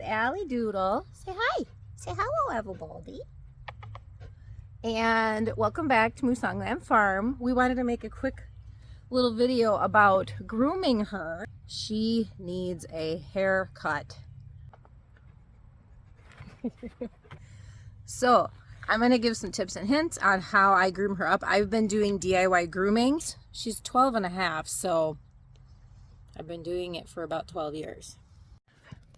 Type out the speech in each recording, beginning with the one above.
Alliedoodle. Say hi. Say hello, everybody. And welcome back to Musongland Farm. We wanted to make a quick little video about grooming her. She needs a haircut. So I'm going to give some tips and hints on how I groom her up. I've been doing DIY groomings. She's 12 and a half, so I've been doing it for about 12 years.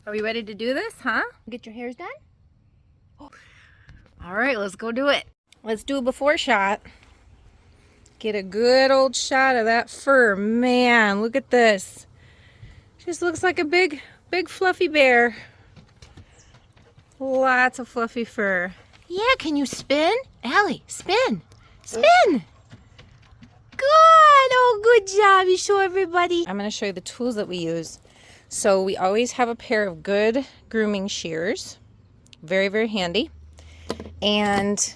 Are we ready to do this, huh? Get your hairs done? Oh. All right, let's go do it. Let's do a before shot. Get a good old shot of that fur. Man, look at this. Just looks like a big fluffy bear. Lots of fluffy fur. Yeah, can you spin? Allie, spin. Spin. Good. Oh, good job. You show everybody. I'm going to show you the tools that we use. So we always have a pair of good grooming shears. Very, very handy. And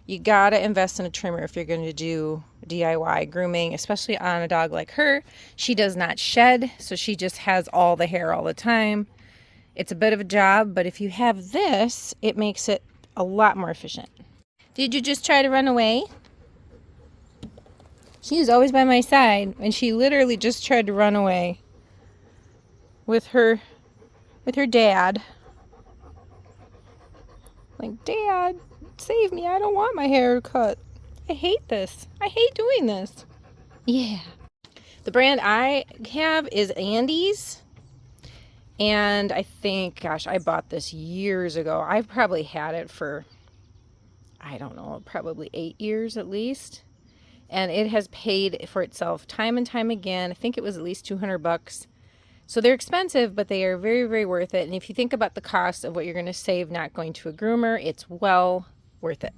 you got to invest in a trimmer if you're going to do DIY grooming, especially on a dog like her. She does not shed, so she just has all the hair all the time. It's a bit of a job, but if you have this, it makes it a lot more efficient. Did you just try to run away? She's always by my side, and she literally just tried to run away with her dad. Like, Dad, save me. I don't want my hair cut. I hate this. I hate doing this. Yeah. The brand I have is Andy's. And I think, gosh, I bought this years ago. I've probably had it for, I don't know, probably 8 years at least. And it has paid for itself time and time again. I think it was at least $200. So they're expensive, but they are very, very worth it. And if you think about the cost of what you're going to save not going to a groomer, it's well worth it.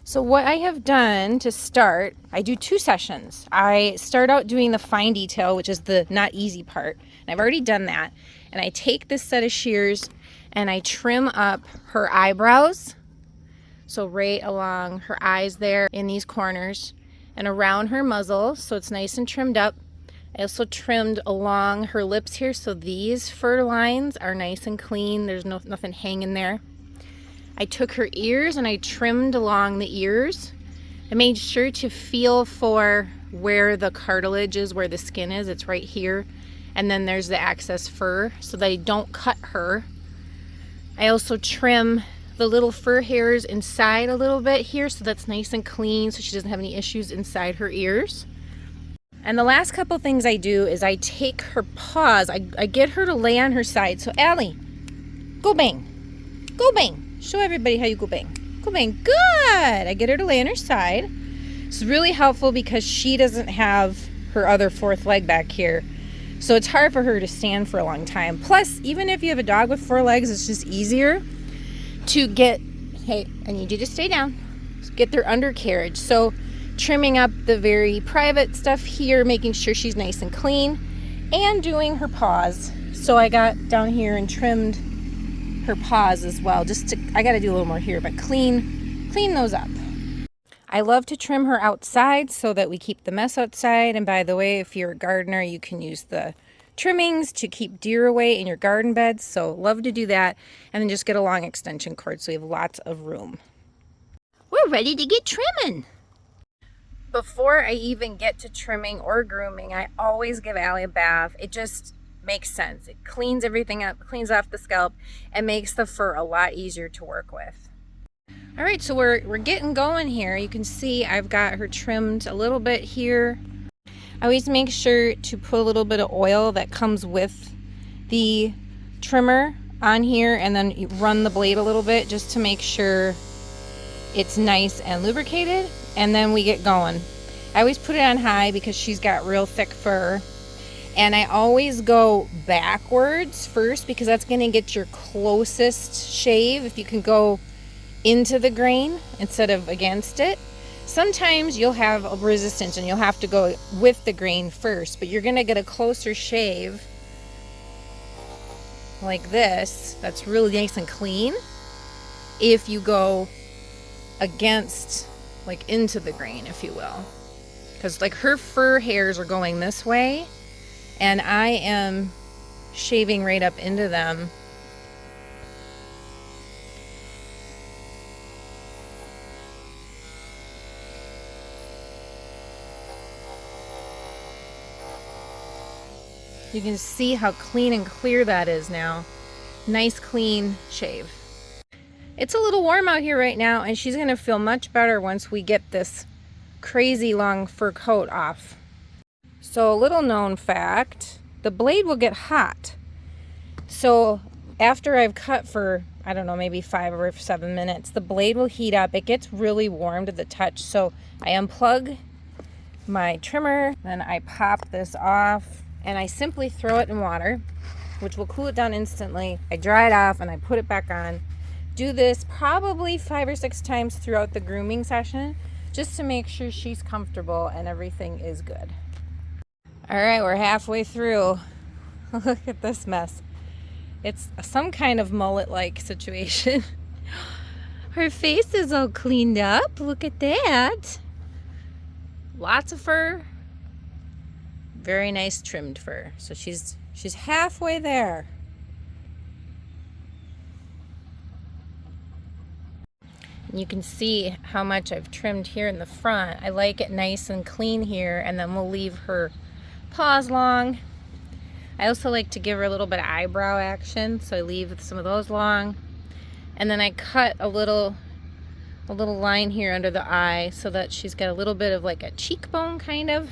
So what I have done to start, I do 2 sessions. I start out doing the fine detail, which is the not easy part. And I've already done that. And I take this set of shears and I trim up her eyebrows. So right along her eyes there in these corners and around her muzzle. So it's nice and trimmed up. I also trimmed along her lips here, so these fur lines are nice and clean. There's nothing hanging there. I took her ears and I trimmed along the ears. I made sure to feel for where the cartilage is, where the skin is. It's right here. And then there's the excess fur so that I don't cut her. I also trim the little fur hairs inside a little bit here, so that's nice and clean so she doesn't have any issues inside her ears. And the last couple things I do is I take her paws. I get her to lay on her side. So Allie, go bang. Go bang. Show everybody how you go bang. Go bang. Good. I get her to lay on her side. It's really helpful because she doesn't have her other 4th leg back here. So it's hard for her to stand for a long time. Plus, even if you have a dog with 4 legs, it's just easier to get, hey, I need you to stay down. Get their undercarriage. So trimming up the very private stuff here, making sure she's nice and clean, and doing her paws. So I got down here and trimmed her paws as well. I got to do a little more here, but clean those up. I love to trim her outside so that we keep the mess outside. And by the way, if you're a gardener, you can use the trimmings to keep deer away in your garden beds. So love to do that. And then just get a long extension cord so we have lots of room. We're ready to get trimming. Before I even get to trimming or grooming, I always give Allie a bath. It just makes sense. It cleans everything up, cleans off the scalp, and makes the fur a lot easier to work with. All right, so we're getting going here. You can see I've got her trimmed a little bit here. I always make sure to put a little bit of oil that comes with the trimmer on here, and then you run the blade a little bit just to make sure it's nice and lubricated. And then we get going. I always put it on high because she's got real thick fur. And I always go backwards first because that's going to get your closest shave if you can go into the grain instead of against it. Sometimes you'll have a resistance and you'll have to go with the grain first, but you're going to get a closer shave like this. That's really nice and clean if you go against, like into the grain, if you will, because like her fur hairs are going this way and I am shaving right up into them You can see how clean and clear that is now. Nice clean shave. It's a little warm out here right now, and she's gonna feel much better once we get this crazy long fur coat off. So a little known fact, the blade will get hot. So after I've cut for, I don't know, maybe 5 or 7 minutes, the blade will heat up. It gets really warm to the touch. So I unplug my trimmer, then I pop this off, and I simply throw it in water, which will cool it down instantly. I dry it off and I put it back on. Do this probably 5 or 6 times throughout the grooming session, just to make sure she's comfortable and everything is good. All right, we're halfway through. Look at this mess. It's some kind of mullet-like situation. Her face is all cleaned up. Look at that. Lots of fur. Very nice trimmed fur. So she's halfway there. And you can see how much I've trimmed here in the front. I like it nice and clean here, and then we'll leave her paws long. I also like to give her a little bit of eyebrow action, so I leave some of those long. And then I cut a little line here under the eye so that she's got a little bit of like a cheekbone kind of.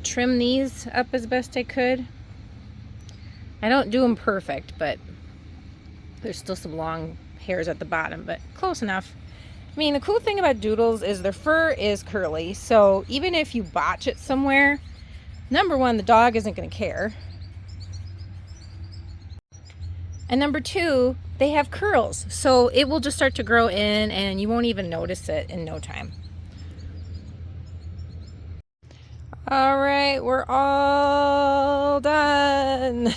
Trim these up as best I could. I don't do them perfect, but there's still some long hairs at the bottom, but close enough. I mean, the cool thing about doodles is their fur is curly, so even if you botch it somewhere, number one, the dog isn't going to care. And number two, they have curls, so it will just start to grow in and you won't even notice it in no time. All right, we're all done.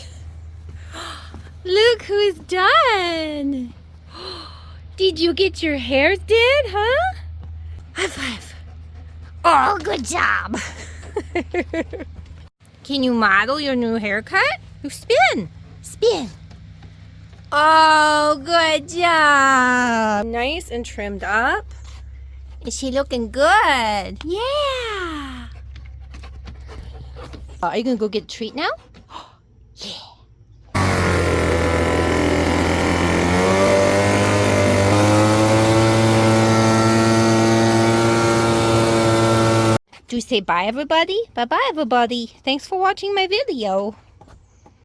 Look who's done. Did you get your hairs did, huh? High five. Oh, good job. Can you model your new haircut? Spin. Spin. Oh, good job. Nice and trimmed up. Is she looking good? Yeah. Are you gonna go get a treat now? Yeah. Do we say bye, everybody? Bye-bye, everybody. Thanks for watching my video.